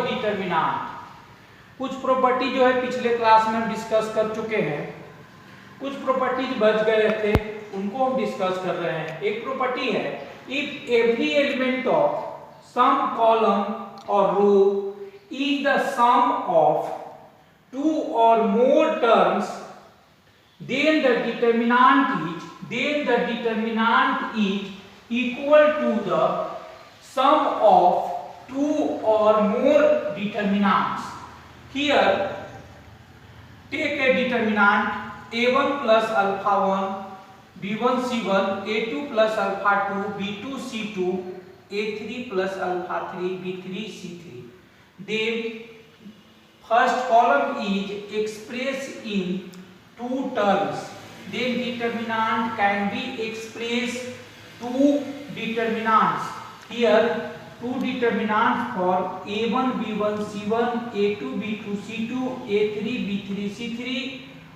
Determinant. कुछ property जो है पिछले क्लास में हम डिस्कस कर चुके हैं, कुछ प्रॉपर्टीज बच गए थे उनको हम डिस्कस कर रहे हैं। एक प्रॉपर्टी है if every element of some column और row is the sum of two और more terms then the determinant is equal to the sum of two or more determinants. Here take a determinant a1 plus alpha 1 b1 c1 a2 plus alpha 2 b2 c2 a3 plus alpha 3 b3 c3. Then first column is expressed in two terms, then determinant can be expressed two determinants. Here two determinants for a1 b1 c1 a2 b2 c2 a3 b3 c3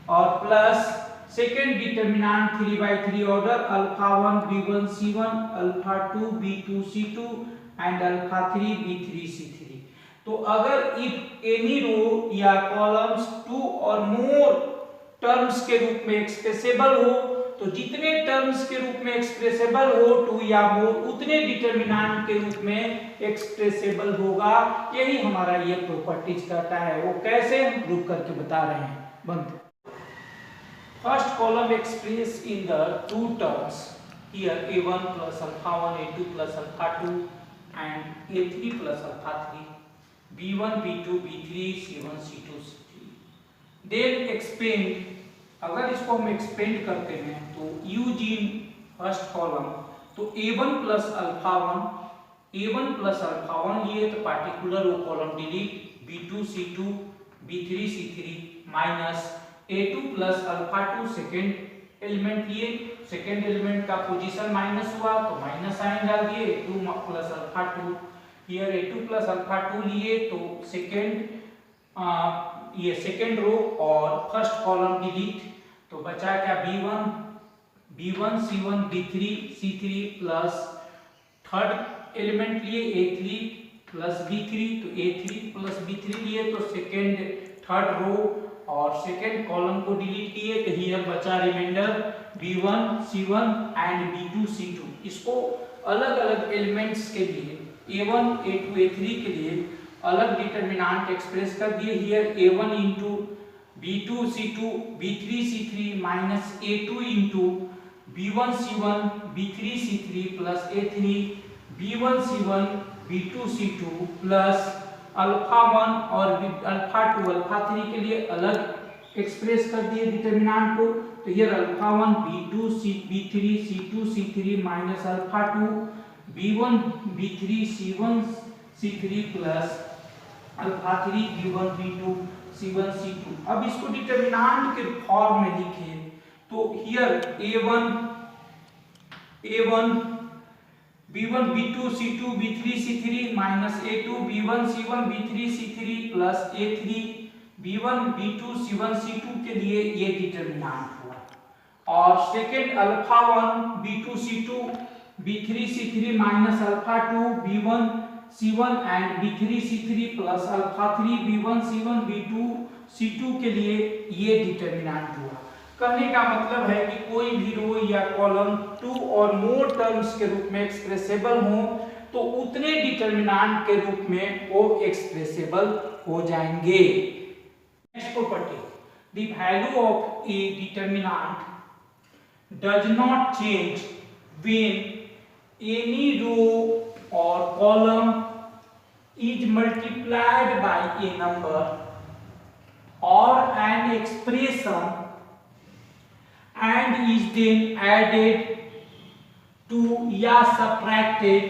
और plus second determinant 3 by 3 order alpha 1 b1 c1 alpha 2 b2 c2 and alpha 3 b3 c3. तो अगर if any row या columns two or more terms के रूप में एक्सप्रेसेबल हो, तो जितने टर्म्स के रूप में एक्सप्रेसेबल हो टू या मोर उतने डिटरमिनेंट के रूप में एक्सप्रेसेबल होगा। यही हमारा ये प्रॉपर्टीज कहता है। वो कैसे हम प्रूव करके बता रहे हैं। बंद first column express in the two terms here a1 plus alpha 1 a2 plus alpha 2 and a3 plus alpha 3 b1 b2 b3 c1 c2 c3. Then expand, अगर इसको हम एक्सपेंड करते हैं तो यूजिन फर्स्ट कॉलम तो a1 प्लस अल्फा 1 लिए तो particular वो column delete b2 c2 b3 c3 minus a2 plus alpha 2 second element लिए, सेकेंड एलिमेंट का पोजीशन माइनस हुआ तो माइनस साइन डाल दिए a2 plus alpha 2, here a2 plus alpha 2 लिए तो सेकेंड ये सेकेंड रो और फर्स्ट कॉलम डिलीट, तो बचा क्या b1 c1 b3 c3 plus third element लिए a3 प्लस b3 तो a3 प्लस b3 लिए तो सेकेंड थर्ड रो और सेकेंड कॉलम को डिलीट किए तो हियर बचा reminder b1 c1 and b2 c2। इसको अलग अलग एलिमेंट्स के लिए a1 a2 a3 के लिए अलग डिटरमिनेंट एक्सप्रेस कर दिए। Here a1 into b2 c2 b3 c3 minus a2 into b1 c1 b3 c3 plus a3 b1 c1 b2 c2 plus alpha 1 और अल्फा 2 अल्फा 3 के लिए अलग एक्सप्रेस कर दिए डिटरमिनेंट को। तो here alpha 1 b2 b3 c2 c3 minus alpha 2 b1 b3 c1 c3 plus alpha 3 b1 b2 c1 c2। अब इसको डिटरमिनेंट के फॉर्म में लिखे तो here a1 b1 b2 c2 b3 c3 minus a2 b1 c1 b3 c3 plus a3 b1 b2 c1 c2 के लिए ये determinant हुआ। और second alpha 1 b2 c2 b3 c3 minus alpha 2 b1 c1 and b3 c3 plus alpha 3 b1 c1 b2 c2 के लिए ये determinant हुआ। कहने का मतलब है कि कोई भी रो या कॉलम टू और मोर टर्म्स के रूप में एक्सप्रेसेबल हो तो उतने डिटरमिनेंट के रूप में वो एक्सप्रेसेबल हो जाएंगे। Next property, the value of a determinant does not change when any row or column is multiplied by a number or an expression and is then added to या subtracted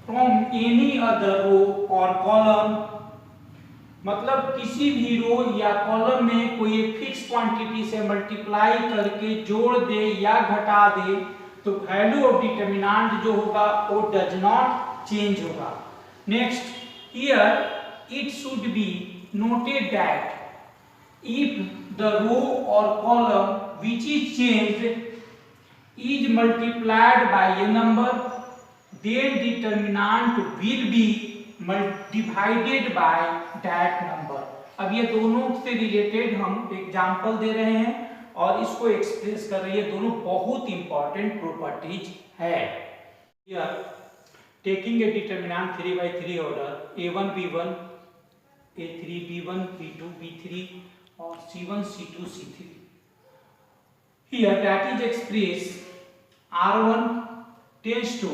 from any other row or column। मतलब किसी भी रो या column में कोई एक fix quantity से multiply करके जोड़ दे या घटा दे तो वैल्यू ऑफ डिटरमिनेंट जो होगा वो डज नॉट चेंज होगा। Next, here it should be noted that if the row और column which is changed is multiplied by a number, then determinant will be divided by that number. अब ये दोनों से related हम example दे रहे हैं और इसको एक्सप्रेस कर रही है। दोनों बहुत इंपॉर्टेंट प्रॉपर्टीज है। Taking a determinant 3/3 order a1 b1 a3 b1 b2 b3 और c1 c2 c3, here that is expressed r1 tends to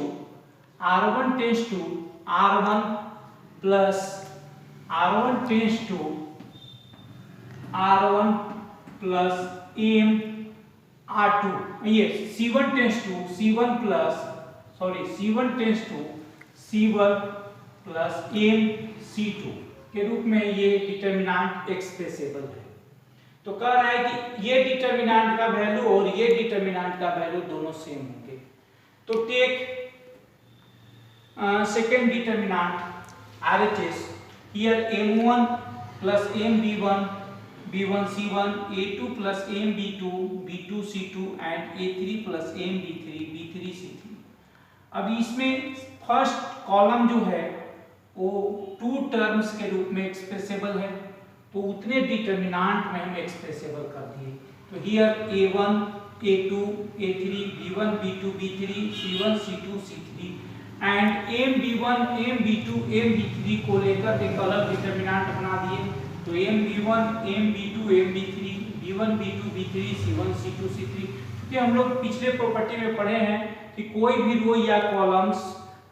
r1 plus r1 tends to r1 plus m r2, yes c1 tends to c1 plus c1 tends to c1 plus m c2 के रूप में ये determinant एक्सप्रेसेबल है। तो कह रहा है कि ये डिटरमिनेंट का वैल्यू और ये डिटरमिनेंट का वैल्यू दोनों सेम होंगे। तो take second determinant RHS, here m1 plus mb1 b1 c1 a2 plus mb2 b2 c2 and a3 plus mb3 b3 c3। अब इसमें फर्स्ट कॉलम जो है वो टू टर्म्स के रूप में एक्सप्रेसेबल है, तो उतने डिटरमिनेंट में हम एक्सप्रेसेबल कर दिए। तो here a1 a2 a3 b1 b2 b3 c1 c2 c3 and mb1 mb2 mb3 को लेकर एक अलग डिटरमिनेंट बना दिए। तो mb1 mb2 mb3 b1 b2 b3 c1 c2 c3। क्योंकि हम लोग पिछले प्रॉपर्टी में पढ़े हैं कि कोई भी रो या कॉलम्स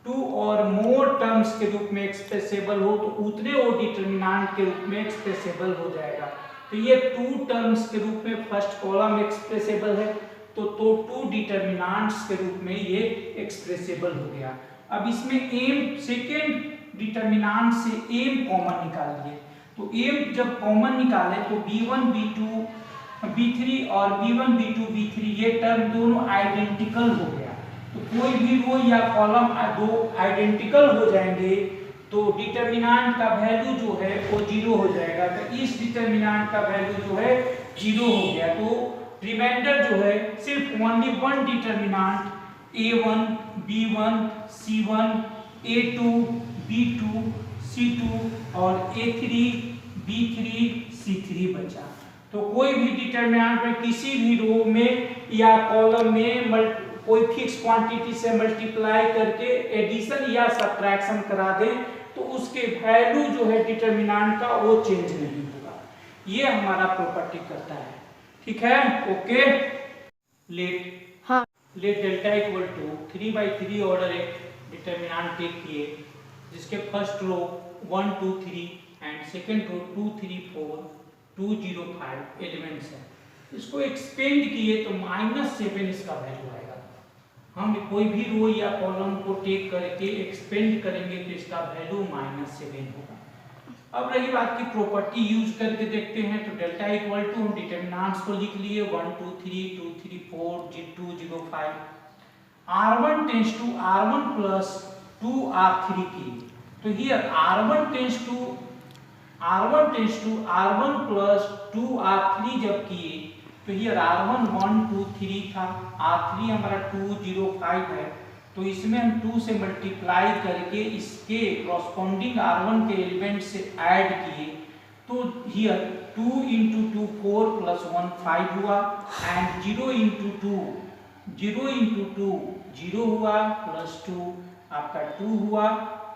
टू और मोर टर्म्स के रूप में एक्सप्रेसेबल हो तो उतने वो डिटरमिनेंट के रूप में एक्सप्रेसेबल हो जाएगा। तो ये टू टर्म्स के रूप में फर्स्ट कॉलम एक्सप्रेसेबल है, तो टू डिटरमिनेंट्स के रूप में ये एक्सप्रेसेबल हो गया। अब इसमें m सेकेंड डिटरमिनेंट से m कॉमन निकालिए। तो m जब कॉमन निकाले तो b1 b2 b3 और b1 b2 b3 ये टर्म दोनों आइडेंटिकल हो गया। तो कोई भी रो या कॉलम दो आइडेंटिकल हो जाएंगे तो डिटरमिनेंट का वैल्यू जो है वो 0 हो जाएगा। तो इस डिटरमिनेंट का वैल्यू जो है 0 हो गया। तो रिमाइंडर जो है सिर्फ only one determinant a1 b1 c1 a2 b2 c2 और a3 b3 c3 बचा। तो कोई भी डिटरमिनेंट में किसी भी रो में या कॉलम में कोई फिक्स क्वांटिटी से मल्टीप्लाई करके एडिशन या सब्ट्रैक्शन करा दें तो उसके वैल्यू जो है डिटरमिनेंट का वो चेंज नहीं होगा। ये हमारा प्रॉपर्टी करता है। ठीक है, okay. Let delta equal to 3/3 order एक डिटरमिनेंट टेक किए जिसके first row 1 2 3 and second row 2 3 4 2 0 5 elements है। इसको एक्सपेंड किए तो -7 इसका वैल्यू आएगा। हम कोई भी रो या कॉलम को टेक करके एक्सपेंड करेंगे तो इसका वैल्यू -7 होगा। अब रही बात की प्रॉपर्टी यूज करके देखते हैं। तो डेल्टा इक्वल टू हम डिटरमिनेंट्स को लिख लिए 1 2 3 2 3 4 2 0 5 r1 tends to r1 plus 2 r3 की। तो here r1 tends to r1 plus 2 r3 जब किए तो हियर r1 1 2 3 था, r3 हमारा 2 0 5 है। तो इसमें हम 2 से मल्टीप्लाई करके इसके कॉरस्पॉन्डिंग r1 के एलिमेंट से ऐड किए तो हियर 2 × 2 4 + 1 5 हुआ एंड 0 × 2 0 हुआ प्लस 2 आपका 2 हुआ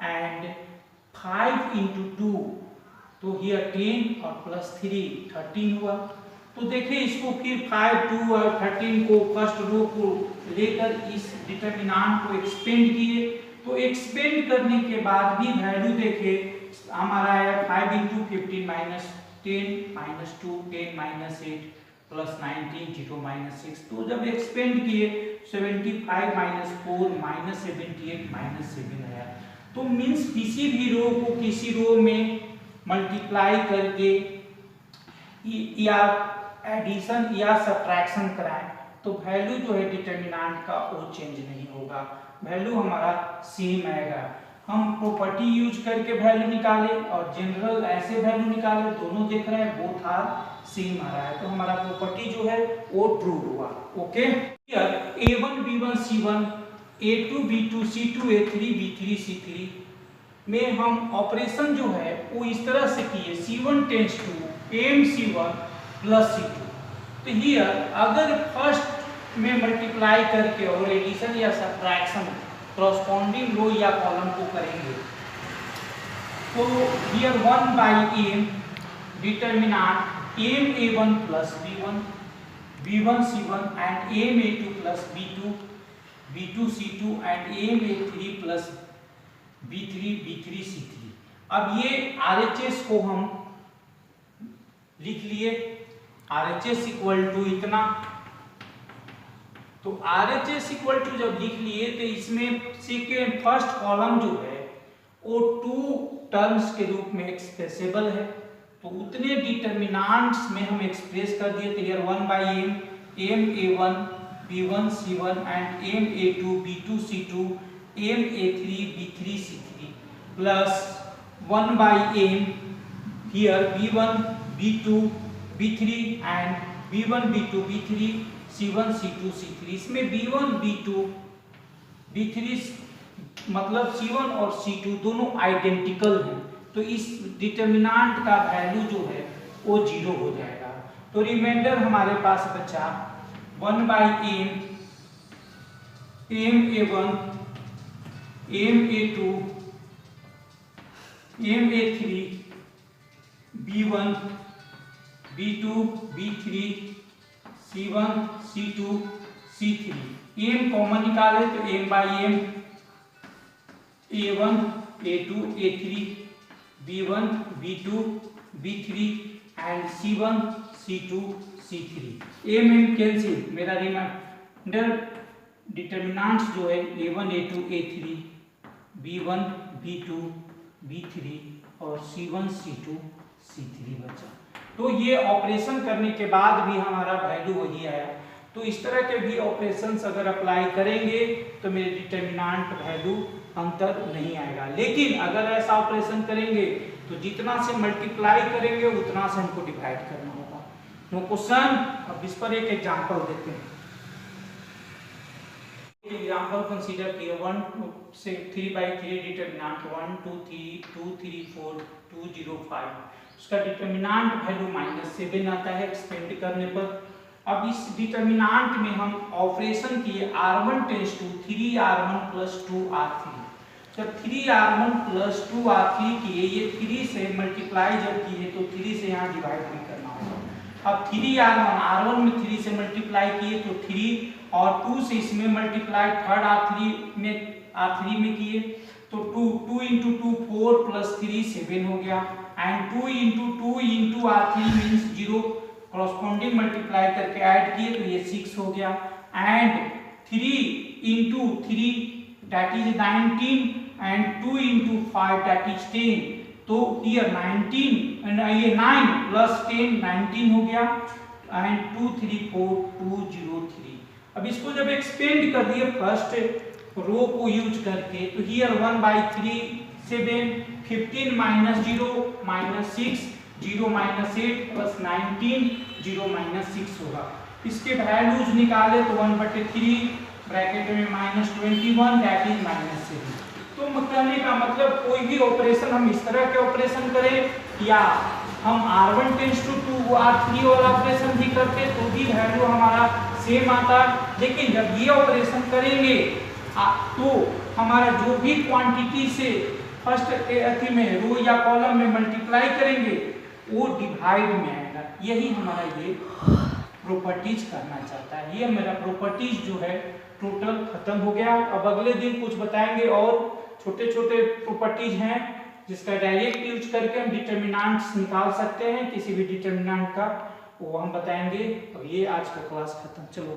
एंड 5 × 2 तो हियर 10 और प्लस 3 13 हुआ। तो देखिए इसको फिर 5 2 और 13 को फर्स्ट रो को लेकर इस डिटरमिनेंट को एक्सपेंड किए। तो एक्सपेंड करने के बाद भी वैल्यू देखिए हमारा है 5 × 15 - 10 - 2 10 - 8 प्लस 19 0 - 6। तो जब एक्सपेंड किए 75 - 4 - 78 - 7 आया। तो मींस किसी भी रो को किसी रो में मल्टीप्लाई करके या एडिशन या सब्ट्रैक्शन कराएं तो वैल्यू जो है डिटरमिनेंट का वो चेंज नहीं होगा, वैल्यू हमारा सेम आएगा। हम प्रॉपर्टी यूज करके वैल्यू निकाले और जनरल ऐसे वैल्यू निकाले, दोनों देख रहे हैं बोथ आर सेम आ रहा है। तो हमारा प्रॉपर्टी जो है वो ट्रू हुआ। Okay, here a1 b1 c1 a2 b2 c2 a3 b3 c3 में हम ऑपरेशन जो है वो इस तरह से किए, C1 tense to MC1 plus C2। तो हियर अगर फर्स्ट में मल्टीप्लाई करके और एडिशन या सब्ट्रैक्शन कॉरस्पॉन्डिंग रो या कॉलम को करेंगे तो here 1 by m determinant ma1 plus b1 b1 c1 and ma2 plus b2 b2 c2 and ma3 plus b3 b3 c3। अब ये RHS को हम लिख लिए, RHS इक्वल टू इतना। तो RHS इक्वल टू जब लिख लिए तो इसमें सेकेंड फर्स्ट कॉलम जो है वो 2 टर्म्स के रूप में एक्सप्रेसेबल है, तो उतने डिटर्मिनेंट्स में हम एक्सप्रेस कर दिए। तो here 1 by m ma1 b1 c1 and ma2 b2 c2 ma3 b3 c3 plus 1 by m here b1 b2 b3 and b1 b2 b3 c1 c2 c3। इसमें b1 b2 b3 मतलब c1 और c2 दोनों identical हैं, तो इस determinant का value जो है वो 0 हो जाएगा। तो रिमाइंडर हमारे पास बचा 1 by m ma1 ma2 ma3 b1 b2 b3 c1 c2 c3। m common निकाले तो m by m a1 a2 a3 b1 b2 b3 and c1 c2 c3। m cancel, मेरा रिमाइंडर डिटर्मिनेंट्स जो है a1 a2 a3 b1 b2 b3 और c1 c2 c3 बचा। तो ये operation करने के बाद भी हमारा वैल्यू वही आया। तो इस तरह के भी ऑपरेशंस अगर अप्लाई करेंगे तो मेरे डिटर्मिनेंट वैल्यू अंतर नहीं आएगा। लेकिन अगर ऐसा ऑपरेशन करेंगे तो जितना से मल्टीप्लाई करेंगे उतना से हमको डिवाइड करना होगा। No question. अब इस पर एक एग्जांपल देते हैं। एग्जांपल कंसीडर किए 1 से 3/3 डिटर्मिनेंट 1 2 3 2 3 4 2 0 5, उसका डिटर्मिनेंट वैल्यू -7 आता है एक्सपेंड करने पर। अब इस डिटर्मिनेंट में हम ऑपरेशन किए r1 tense to 3r1 plus 2r3। जब 3r1 प्लस 2r3 किए, ये 3 से मल्टीप्लाई जब किए तो 3 से यहाँ डिवाइड भी करना होगा। अब 3r1 में 3 से मल्टीप्लाई किए तो 3 और 2 से इसमें मल्टीप्लाई थर्ड r3 में किए तो 2 इंटू 2 4 प्लस 3 7 हो गया and 2 into r3 means 0, corresponding multiply करके ऐड किए तो ये 6 हो गया and 3 into 3 that is 19 and 2 into 5 that is 10। तो हियर 19 एंड ये 9 प्लस 10 19 हो गया एंड 2 3 4 2 0 3। अब इसको जब एक्सपेंड कर दिए फर्स्ट रो को यूज करके तो here 1/3 7 15 minus 0 minus 6 0 minus 8 plus 19 0 minus 6 होगा। इसके वैल्यूज निकाले तो 1/3 ब्रैकेट में -21 दैट इज -7। तो कहने का मतलब कोई भी ऑपरेशन हम इस तरह के ऑपरेशन करें या हम r1 टेंस टू 2 r3 वाला ऑपरेशन भी करते तो भी वैल्यू हमारा सेम आता। लेकिन जब ये ऑपरेशन करेंगे तो हमारा जो भी क्वांटिटी से फर्स्ट अथी में रो या कॉलम में मल्टीप्लाई करेंगे वो डिवाइड में आएगा। यही हमारा ये प्रॉपर्टीज करना चाहता है। ये मेरा प्रॉपर्टीज जो है टोटल खत्म हो गया। अब अगले दिन कुछ बताएंगे और छोटे छोटे प्रॉपर्टीज हैं जिसका डायरेक्ट यूज करके हम डिटर्मिनेंट्स निकाल सकते हैं किसी भी डिटर्मिनेंट का, वो हम बताएंगे। और ये आज का क्लास खत्म। चलो।